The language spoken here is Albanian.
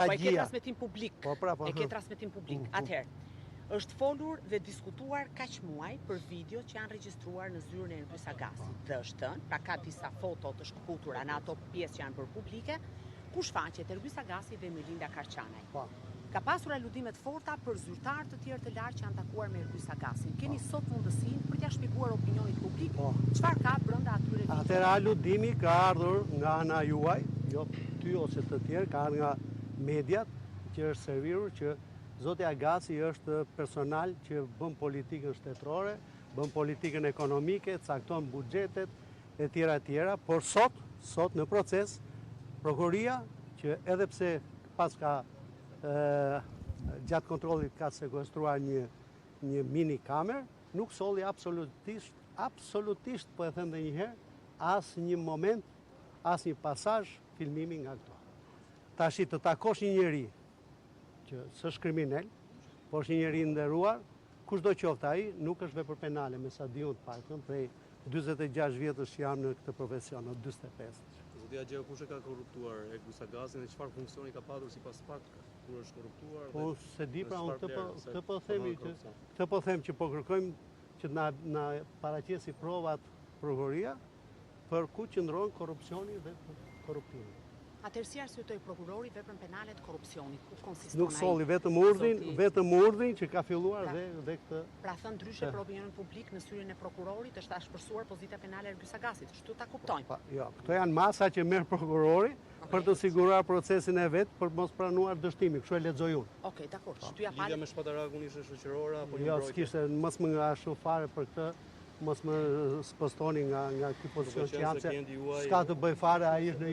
Po e ke transmetim publik. E ke transmetim publik. Atëherë, është folur dhe diskutuar kaq muaj për video që janë regjistruar në zyrën e Erbyes Agasit. Dhe është thënë, pra ka disa foto të shkputura në ato pjesë që janë bërë publike, ku shfaqet Erbyes Agasi dhe Melinda Karçanaj. Ka pasur aludime të forta për zyrtar të tjerë të lartë që janë takuar me Erbyes Agasin. Keni sot mundësinë për t'ia shpjeguar opinionit publik çfarë ka brenda atyre videove. Atëherë aludimi ka ardhur nga ana juaj, jo ty ose të tjerë, ka ardhur nga mediat që është servitur që Zoti Agasi është personal që bën politikën shtetërore, bën politikën ekonomike, cakton buxhetet e tjera, por sot në proces prokuroria që edhe pse pas ka gjatë kontrollit ka sekuestruar një mini kamer, nuk solli absolutisht po e them edhe një herë, as një moment, as një pasazh filmimi nga këto. Tashi të takosh një njeri që s'është kriminal, por është një njeri nderuar, kushdo qoftë ai, nuk është vepër penale, me sa di unë të paktën, prej 46 vjetësh që jam në këtë profesion, në 45. Zoti Agjeo, kush e ka korruptuar Erbyes Agasin dhe çfarë funksioni ka patur sipas faktit kur është korruptuar? Po se di pra unë këtë po them që po kërkojmë që na paraqesi provat prokuroria për ku qëndron korrupsioni dhe korruptimi. Atëherë si arsyetoi prokurori veprën penale të korrupsionit, ku konsiston ai? Nuk solli vetëm urdhrin që ka filluar dhe këtë. Pra thënë ndryshe për opinionin publik në syrin e prokurorit është ashpërsuar pozita penale e Erbyes Agasit. Kështu ta kuptojmë. Jo, këto janë masa që merr prokurori për të siguruar procesin e vet për mos pranuar dështimi, kështu e lexoj unë. Okej, dakor. Shtyja pale. Lidhja me Shpatarakun ishte shoqërore apo një mbrojtje? Jo, s'kishte, mos më ngashu fare për këtë. Mos më spostoni nga ky pozicion që jam se s'ka të bëj fare, ai është në